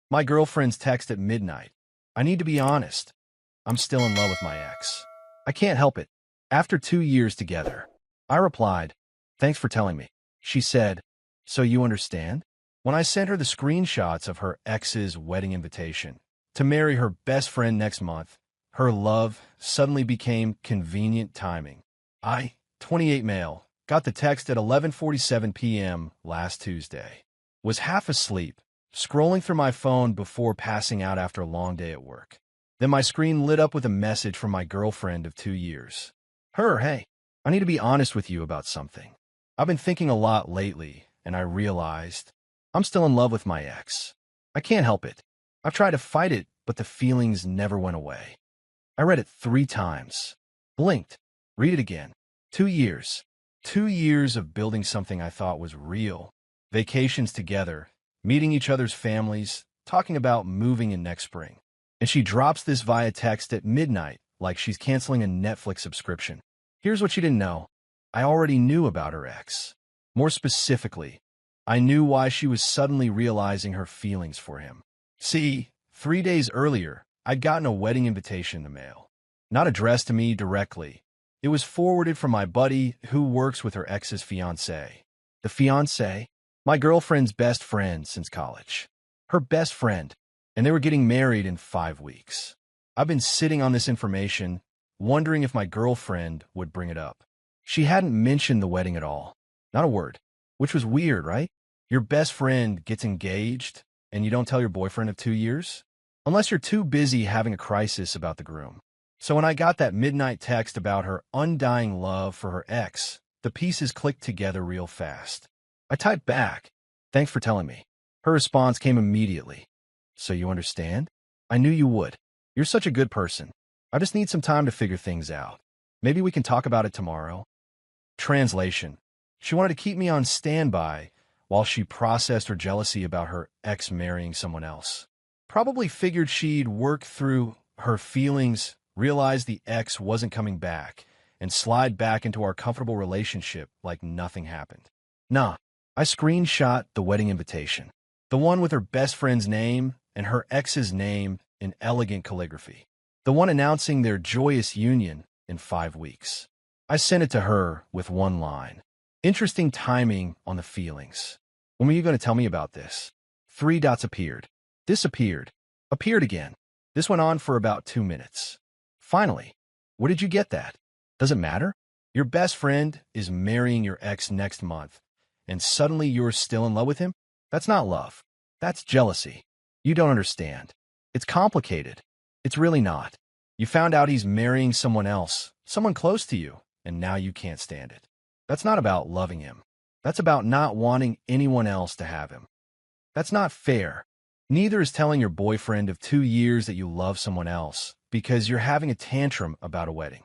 My girlfriend's text at midnight. I need to be honest. I'm still in love with my ex. I can't help it. After 2 years together. I replied, thanks for telling me. She said, so you understand? When I sent her the screenshots of her ex's wedding invitation to marry her best friend next month, her love suddenly became convenient timing. I, 28 male, got the text at 11:47 p.m. last Tuesday. Was half asleep, scrolling through my phone before passing out after a long day at work. Then my screen lit up with a message from my girlfriend of 2 years. Hey, I need to be honest with you about something. I've been thinking a lot lately, and I realized I'm still in love with my ex. I can't help it. I've tried to fight it, but the feelings never went away. I read it 3 times. Blinked. Read it again. 2 years. 2 years of building something I thought was real. Vacations together, meeting each other's families, talking about moving in next spring. And she drops this via text at midnight like she's canceling a Netflix subscription. Here's what she didn't know. I already knew about her ex. More specifically, I knew why she was suddenly realizing her feelings for him. See, 3 days earlier, I'd gotten a wedding invitation in the mail. Not addressed to me directly. It was forwarded from my buddy who works with her ex's fiancé. The fiancé? My girlfriend's best friend since college. Her best friend. And they were getting married in 5 weeks. I've been sitting on this information, wondering if my girlfriend would bring it up. She hadn't mentioned the wedding at all. Not a word. Which was weird, right? Your best friend gets engaged, and you don't tell your boyfriend of 2 years? Unless you're too busy having a crisis about the groom. So when I got that midnight text about her undying love for her ex, the pieces clicked together real fast. I typed back, thanks for telling me. Her response came immediately. So you understand? I knew you would. You're such a good person. I just need some time to figure things out. Maybe we can talk about it tomorrow. Translation. She wanted to keep me on standby while she processed her jealousy about her ex marrying someone else. Probably figured she'd work through her feelings, realize the ex wasn't coming back, and slide back into our comfortable relationship like nothing happened. Nah, I screenshot the wedding invitation. The one with her best friend's name and her ex's name in elegant calligraphy. The one announcing their joyous union in 5 weeks. I sent it to her with one line. Interesting timing on the feelings. When were you going to tell me about this? 3 dots appeared. Disappeared. Appeared again. This went on for about 2 minutes. Finally, where did you get that? Does it matter? Your best friend is marrying your ex next month, and suddenly you're still in love with him? That's not love. That's jealousy. You don't understand. It's complicated. It's really not. You found out he's marrying someone else, someone close to you, and now you can't stand it. That's not about loving him. That's about not wanting anyone else to have him. That's not fair. Neither is telling your boyfriend of 2 years that you love someone else because you're having a tantrum about a wedding.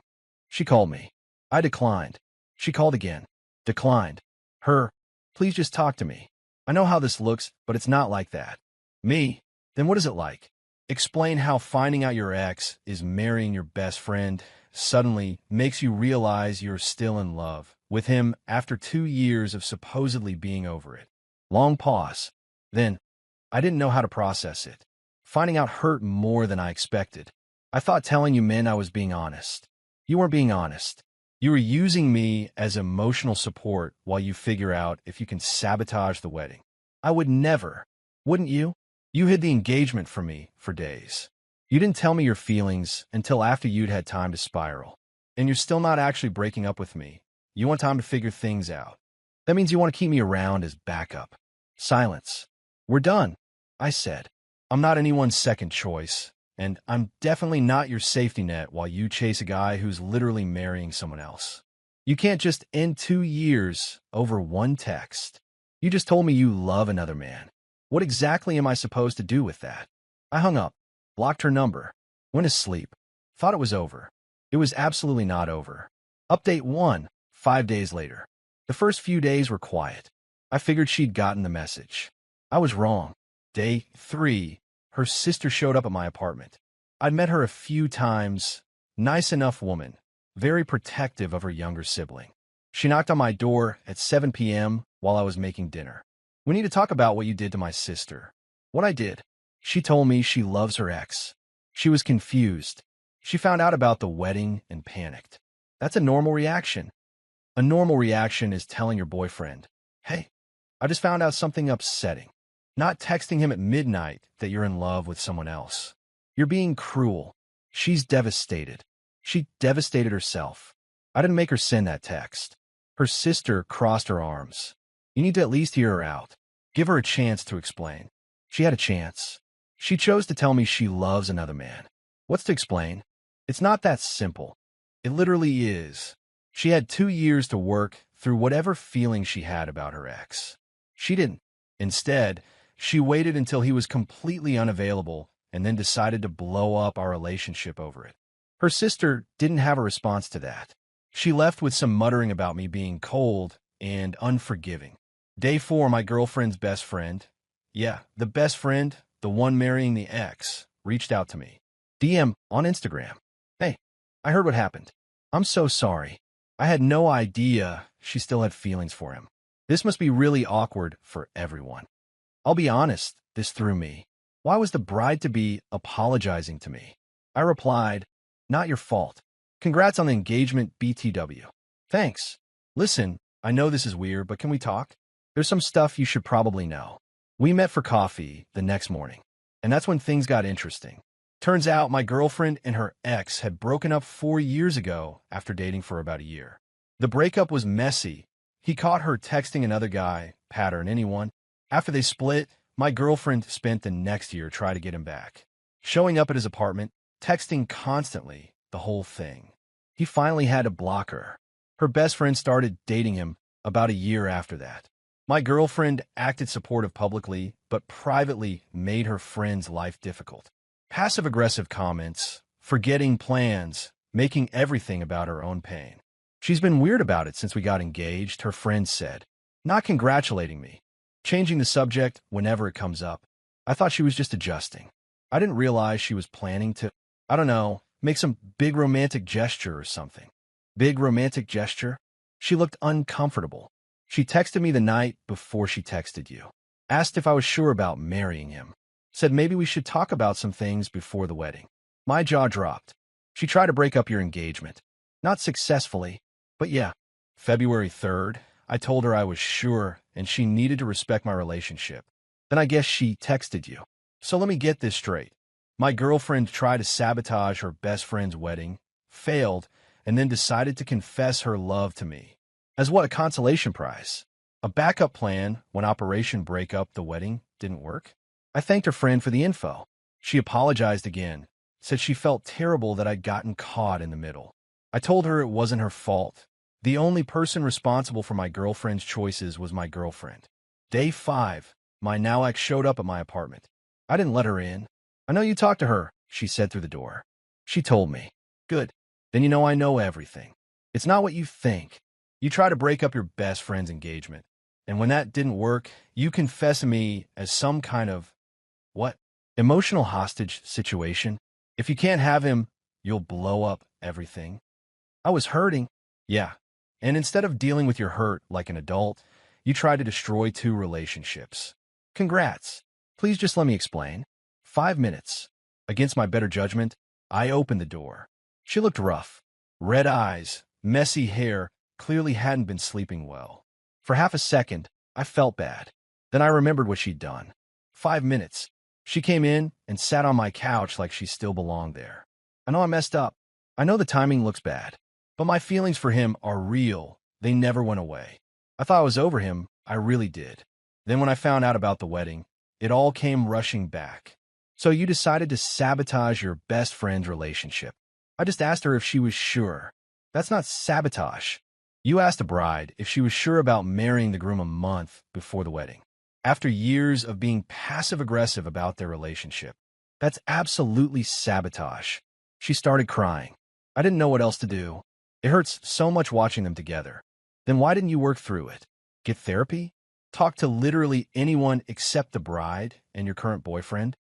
She called me. I declined. She called again. Declined. Please just talk to me. I know how this looks, but it's not like that. Me? Then what is it like? Explain how finding out your ex is marrying your best friend suddenly makes you realize you're still in love with him after 2 years of supposedly being over it. Long pause. Then, I didn't know how to process it. Finding out hurt more than I expected. I thought telling you meant I was being honest. You weren't being honest. You were using me as emotional support while you figure out if you can sabotage the wedding. I would never. Wouldn't you? You hid the engagement from me for days. You didn't tell me your feelings until after you'd had time to spiral. And you're still not actually breaking up with me. You want time to figure things out. That means you want to keep me around as backup. Silence. We're done, I said. I'm not anyone's second choice, and I'm definitely not your safety net while you chase a guy who's literally marrying someone else. You can't just end 2 years over one text. You just told me you love another man. What exactly am I supposed to do with that? I hung up, blocked her number, went to sleep, thought it was over. It was absolutely not over. Update 1, 5 days later. The first few days were quiet. I figured she'd gotten the message. I was wrong. Day 3, her sister showed up at my apartment. I'd met her a few times. Nice enough woman, very protective of her younger sibling. She knocked on my door at 7 p.m. while I was making dinner. We need to talk about what you did to my sister. What I did. She told me she loves her ex. She was confused. She found out about the wedding and panicked. That's a normal reaction. A normal reaction is telling your boyfriend, "Hey, I just found out something upsetting." Not texting him at midnight that you're in love with someone else. You're being cruel. She's devastated. She devastated herself. I didn't make her send that text. Her sister crossed her arms. You need to at least hear her out. Give her a chance to explain. She had a chance. She chose to tell me she loves another man. What's to explain? It's not that simple. It literally is. She had 2 years to work through whatever feeling she had about her ex. She didn't. Instead, she waited until he was completely unavailable and then decided to blow up our relationship over it. Her sister didn't have a response to that. She left with some muttering about me being cold and unforgiving. Day 4, my girlfriend's best friend, the best friend, the one marrying the ex, reached out to me. DM on Instagram. "Hey, I heard what happened. I'm so sorry. I had no idea she still had feelings for him. This must be really awkward for everyone. I'll be honest, this threw me. Why was the bride-to-be apologizing to me?" I replied, "Not your fault. Congrats on the engagement, BTW. Thanks. Listen, I know this is weird, but can we talk? There's some stuff you should probably know." We met for coffee the next morning, and that's when things got interesting. Turns out my girlfriend and her ex had broken up 4 years ago after dating for about a year. The breakup was messy. He caught her texting another guy, pattern anyone. After they split, my girlfriend spent the next year trying to get him back. Showing up at his apartment, texting constantly, the whole thing. He finally had to block her. Her best friend started dating him about a year after that. My girlfriend acted supportive publicly, but privately made her friend's life difficult. Passive-aggressive comments, forgetting plans, making everything about her own pain. She's been weird about it since we got engaged, her friend said, not congratulating me, changing the subject whenever it comes up. I thought she was just adjusting. I didn't realize she was planning to, I don't know, make some big romantic gesture or something. Big romantic gesture? She looked uncomfortable. She texted me the night before she texted you. Asked if I was sure about marrying him. Said maybe we should talk about some things before the wedding. My jaw dropped. She tried to break up your engagement. Not successfully, but yeah. February 3rd, I told her I was sure and she needed to respect my relationship. Then I guess she texted you. So let me get this straight. My girlfriend tried to sabotage her best friend's wedding, failed, and then decided to confess her love to me. As what, a consolation prize? A backup plan when Operation Breakup the wedding didn't work? I thanked her friend for the info. She apologized again, said she felt terrible that I'd gotten caught in the middle. I told her it wasn't her fault. The only person responsible for my girlfriend's choices was my girlfriend. Day 5, my now ex showed up at my apartment. I didn't let her in. I know you talked to her, she said through the door. She told me. Good. Then you know I know everything. It's not what you think. You try to break up your best friend's engagement. And when that didn't work, you confess to me as some kind of, what? Emotional hostage situation? If you can't have him, you'll blow up everything. I was hurting. Yeah. And instead of dealing with your hurt like an adult, you tried to destroy 2 relationships. Congrats. Please just let me explain. 5 minutes. Against my better judgment, I opened the door. She looked rough. Red eyes, messy hair, clearly hadn't been sleeping well. For half a second, I felt bad. Then I remembered what she'd done. 5 minutes. She came in and sat on my couch like she still belonged there. I know I messed up. I know the timing looks bad. But my feelings for him are real. They never went away. I thought I was over him. I really did. Then when I found out about the wedding, it all came rushing back. So you decided to sabotage your best friend's relationship. I just asked her if she was sure. That's not sabotage. You asked the bride if she was sure about marrying the groom a month before the wedding. After years of being passive-aggressive about their relationship. That's absolutely sabotage. She started crying. I didn't know what else to do. It hurts so much watching them together. Then why didn't you work through it? Get therapy? Talk to literally anyone except the bride and your current boyfriend?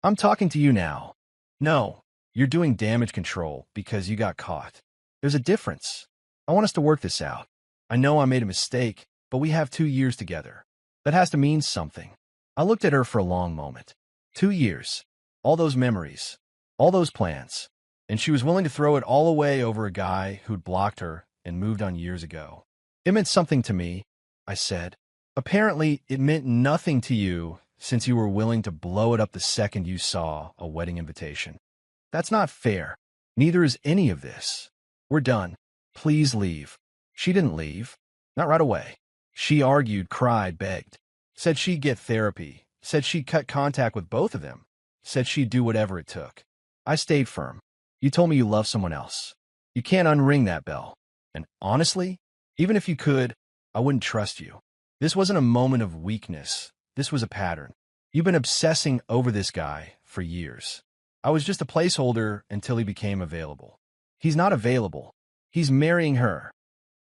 I'm talking to you now. No, you're doing damage control because you got caught. There's a difference. I want us to work this out. I know I made a mistake, but we have 2 years together. That has to mean something. I looked at her for a long moment. 2 years. All those memories. All those plans. And she was willing to throw it all away over a guy who'd blocked her and moved on years ago. It meant something to me, I said. Apparently, it meant nothing to you since you were willing to blow it up the second you saw a wedding invitation. That's not fair. Neither is any of this. We're done. Please leave. She didn't leave. Not right away. She argued, cried, begged. Said she'd get therapy. Said she'd cut contact with both of them. Said she'd do whatever it took. I stayed firm. You told me you love someone else. You can't unring that bell. And honestly, even if you could, I wouldn't trust you. This wasn't a moment of weakness. This was a pattern. You've been obsessing over this guy for years. I was just a placeholder until he became available. He's not available. He's marrying her.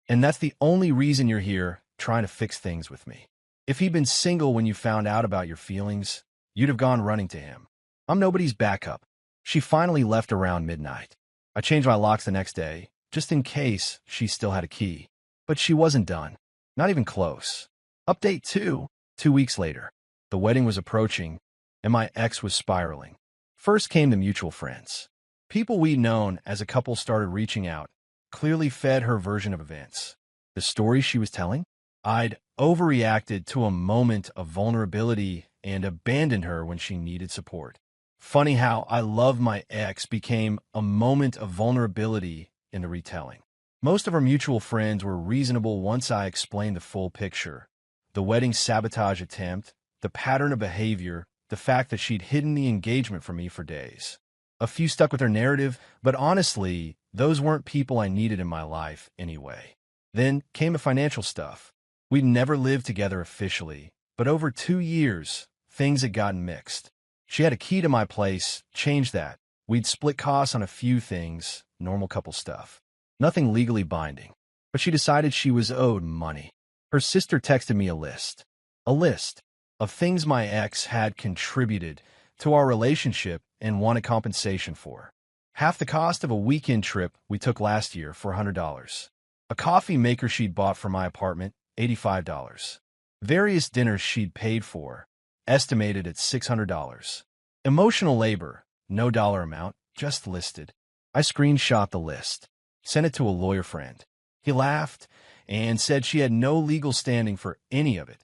And that's the only reason you're here, trying to fix things with me. If he'd been single when you found out about your feelings, you'd have gone running to him. I'm nobody's backup. She finally left around midnight. I changed my locks the next day, just in case she still had a key. But she wasn't done. Not even close. Update 2. 2 weeks later. The wedding was approaching, and my ex was spiraling. First came the mutual friends. People we'd known as a couple started reaching out, clearly fed her version of events. The story she was telling? I'd overreacted to a moment of vulnerability and abandoned her when she needed support. Funny how I love my ex became a moment of vulnerability in the retelling. Most of our mutual friends were reasonable once I explained the full picture. The wedding sabotage attempt, the pattern of behavior, the fact that she'd hidden the engagement from me for days. A few stuck with her narrative, but honestly, those weren't people I needed in my life anyway. Then came the financial stuff. We'd never lived together officially, but over 2 years, things had gotten mixed. She had a key to my place, changed that. We'd split costs on a few things, normal couple stuff. Nothing legally binding. But she decided she was owed money. Her sister texted me a list. A list of things my ex had contributed to our relationship and wanted compensation for. Half the cost of a weekend trip we took last year for $100. A coffee maker she'd bought for my apartment, $85. Various dinners she'd paid for, estimated at $600. Emotional labor, no dollar amount, just listed. I screenshot the list, sent it to a lawyer friend. He laughed and said she had no legal standing for any of it.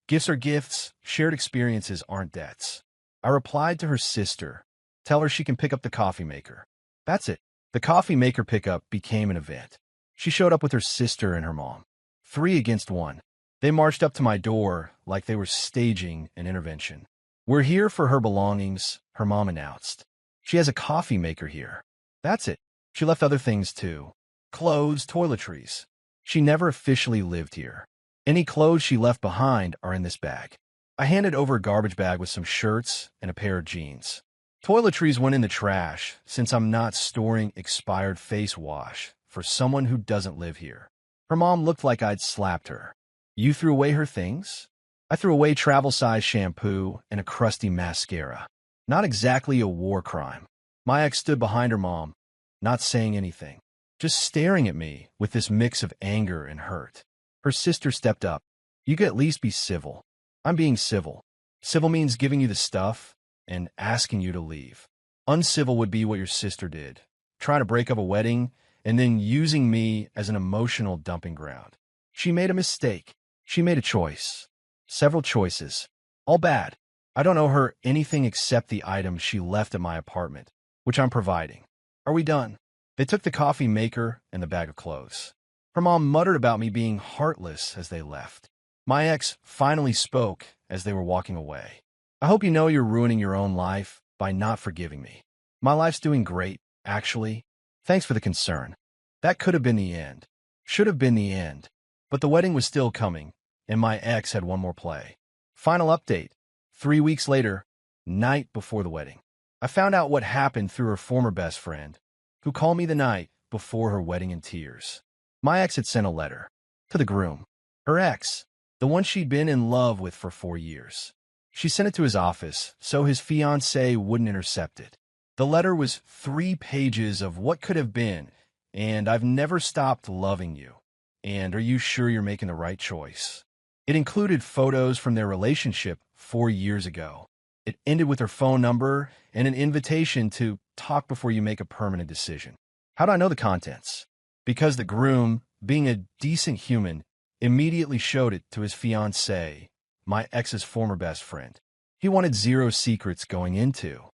Gifts are gifts, shared experiences aren't debts. I replied to her sister, tell her she can pick up the coffee maker. That's it. The coffee maker pickup became an event. She showed up with her sister and her mom. 3 against 1. They marched up to my door like they were staging an intervention. We're here for her belongings, her mom announced. She has a coffee maker here. That's it. She left other things too. Clothes, toiletries. She never officially lived here. Any clothes she left behind are in this bag. I handed over a garbage bag with some shirts and a pair of jeans. Toiletries went in the trash since I'm not storing expired face wash for someone who doesn't live here. Her mom looked like I'd slapped her. You threw away her things? I threw away travel-size shampoo and a crusty mascara. Not exactly a war crime. My ex stood behind her mom, not saying anything, just staring at me with this mix of anger and hurt. Her sister stepped up. You could at least be civil. I'm being civil. Civil means giving you the stuff and asking you to leave. Uncivil would be what your sister did, trying to break up a wedding and then using me as an emotional dumping ground. She made a mistake. She made a choice. Several choices. All bad. I don't owe her anything except the items she left at my apartment, which I'm providing. Are we done? They took the coffee maker and the bag of clothes. Her mom muttered about me being heartless as they left. My ex finally spoke as they were walking away. I hope you know you're ruining your own life by not forgiving me. My life's doing great, actually. Thanks for the concern. That could have been the end. Should have been the end. But the wedding was still coming, and my ex had one more play. Final update. 3 weeks later, night before the wedding. I found out what happened through her former best friend, who called me the night before her wedding in tears. My ex had sent a letter to the groom. Her ex, the one she'd been in love with for 4 years. She sent it to his office so his fiancée wouldn't intercept it. The letter was 3 pages of what could have been, and I've never stopped loving you. And are you sure you're making the right choice? It included photos from their relationship 4 years ago. It ended with her phone number and an invitation to talk before you make a permanent decision. How do I know the contents? Because the groom, being a decent human, immediately showed it to his fiancée, my ex's former best friend. He wanted zero secrets going into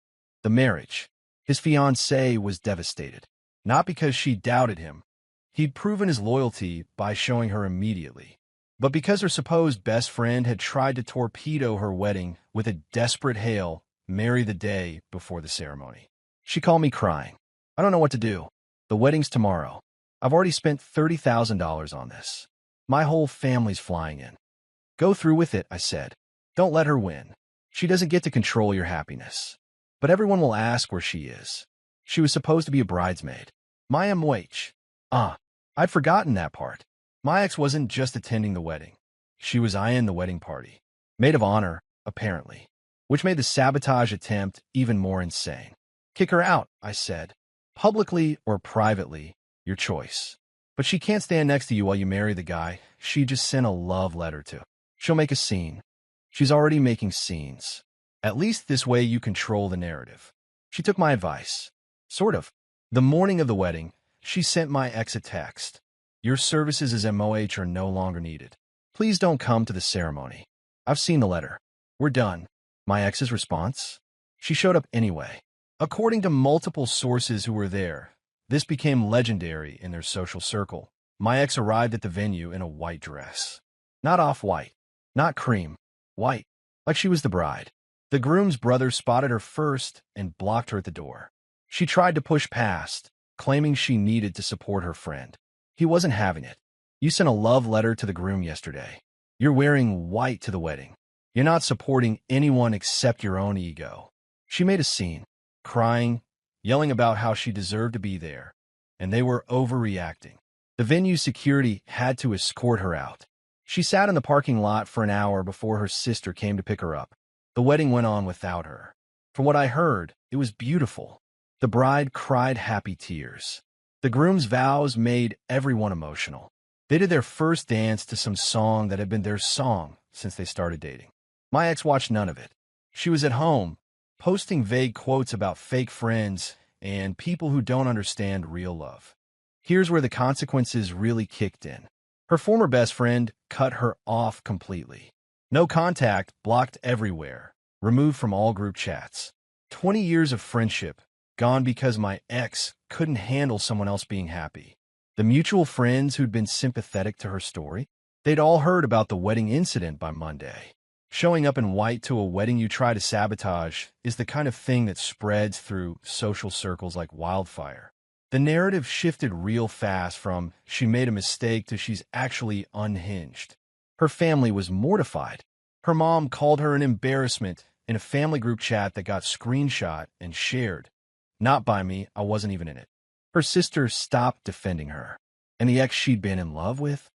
the marriage. His fiancée was devastated. Not because she doubted him. He'd proven his loyalty by showing her immediately. But because her supposed best friend had tried to torpedo her wedding with a desperate hail, marry the day before the ceremony. She called me crying. I don't know what to do. The wedding's tomorrow. I've already spent $30,000 on this. My whole family's flying in. Go through with it, I said. Don't let her win. She doesn't get to control your happiness. But everyone will ask where she is. She was supposed to be a bridesmaid. My MWH. I'd forgotten that part. My ex wasn't just attending the wedding. She was eyeing the wedding party. Maid of honor, apparently. Which made the sabotage attempt even more insane. Kick her out, I said. Publicly or privately, your choice. But she can't stand next to you while you marry the guy she just sent a love letter to. She'll make a scene. She's already making scenes. At least this way you control the narrative. She took my advice. Sort of. The morning of the wedding, she sent my ex a text. Your services as MOH are no longer needed. Please don't come to the ceremony. I've seen the letter. We're done. My ex's response? She showed up anyway. According to multiple sources who were there, this became legendary in their social circle. My ex arrived at the venue in a white dress. Not off-white. Not cream. White. Like she was the bride. The groom's brother spotted her first and blocked her at the door. She tried to push past, claiming she needed to support her friend. He wasn't having it. You sent a love letter to the groom yesterday. You're wearing white to the wedding. You're not supporting anyone except your own ego. She made a scene, crying, yelling about how she deserved to be there, and they were overreacting. The venue security had to escort her out. She sat in the parking lot for an hour before her sister came to pick her up. The wedding went on without her. From what I heard, it was beautiful. The bride cried happy tears. The groom's vows made everyone emotional. They did their first dance to some song that had been their song since they started dating. My ex watched none of it. She was at home, posting vague quotes about fake friends and people who don't understand real love. Here's where the consequences really kicked in. Her former best friend cut her off completely. No contact, blocked everywhere, removed from all group chats. 20 years of friendship, gone because my ex couldn't handle someone else being happy. The mutual friends who'd been sympathetic to her story, they'd all heard about the wedding incident by Monday. Showing up in white to a wedding you try to sabotage is the kind of thing that spreads through social circles like wildfire. The narrative shifted real fast from she made a mistake to she's actually unhinged. Her family was mortified. Her mom called her an embarrassment in a family group chat that got screenshot and shared. Not by me, I wasn't even in it. Her sister stopped defending her. And the ex she'd been in love with?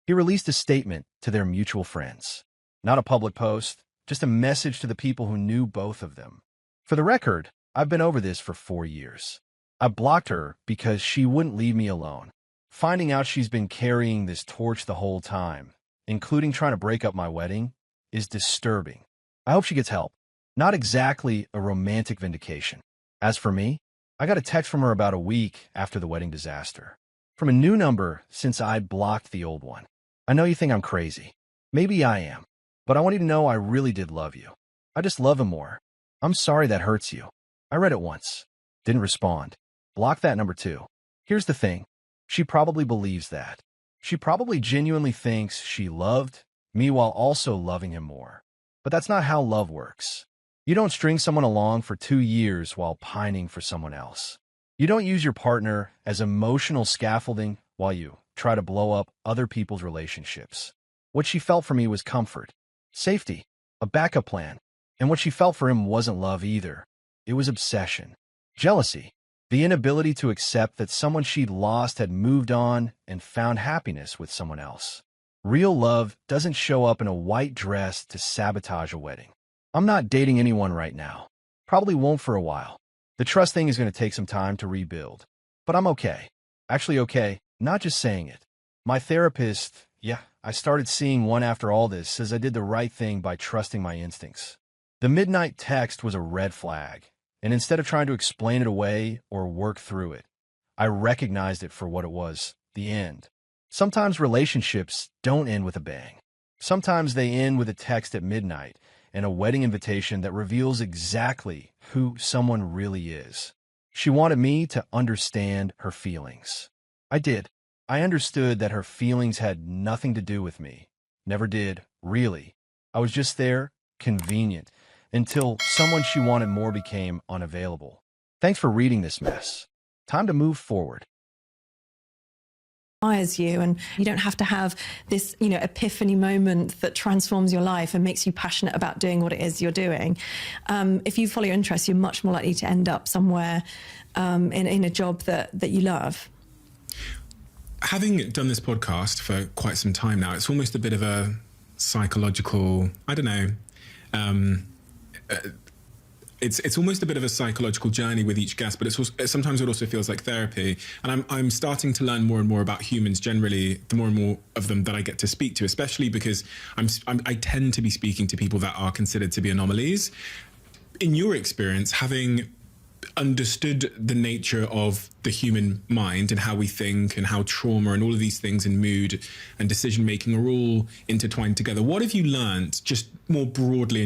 He released a statement to their mutual friends. Not a public post, just a message to the people who knew both of them. For the record, I've been over this for 4 years. I blocked her because she wouldn't leave me alone. Finding out she's been carrying this torch the whole time, including trying to break up my wedding, is disturbing. I hope she gets help. Not exactly a romantic vindication. As for me, I got a text from her about a week after the wedding disaster. From a new number since I'd blocked the old one. I know you think I'm crazy. Maybe I am. But I want you to know I really did love you. I just love him more. I'm sorry that hurts you. I read it once. Didn't respond. Block that number too. Here's the thing. She probably believes that. She probably genuinely thinks she loved me while also loving him more. But that's not how love works. You don't string someone along for 2 years while pining for someone else. You don't use your partner as emotional scaffolding while you try to blow up other people's relationships. What she felt for me was comfort, safety, a backup plan. And what she felt for him wasn't love either. It was obsession, jealousy, the inability to accept that someone she'd lost had moved on and found happiness with someone else. Real love doesn't show up in a white dress to sabotage a wedding. I'm not dating anyone right now. Probably won't for a while. The trust thing is going to take some time to rebuild. But I'm okay. Actually okay, not just saying it. My therapist, I started seeing one after all this, says I did the right thing by trusting my instincts. The midnight text was a red flag, and instead of trying to explain it away or work through it, I recognized it for what it was, the end. Sometimes relationships don't end with a bang. Sometimes they end with a text at midnight and a wedding invitation that reveals exactly who someone really is. She wanted me to understand her feelings. I did. I understood that her feelings had nothing to do with me. Never did, really. I was just there, convenient, until someone she wanted more became unavailable. Thanks for reading this mess. Time to move forward. You, and you don't have to have this, epiphany moment that transforms your life and makes you passionate about doing what it is you're doing. If you follow your interests, you're much more likely to end up somewhere in a job that you love. Having done this podcast for quite some time now, it's almost a bit of a psychological, I don't know, it's almost a bit of a psychological journey with each guest, but it's also, sometimes it also feels like therapy. And I'm starting to learn more and more about humans generally, the more and more of them that I get to speak to, especially because I tend to be speaking to people that are considered to be anomalies. In your experience, having understood the nature of the human mind and how we think and how trauma and all of these things and mood and decision making are all intertwined together, what have you learned just more broadly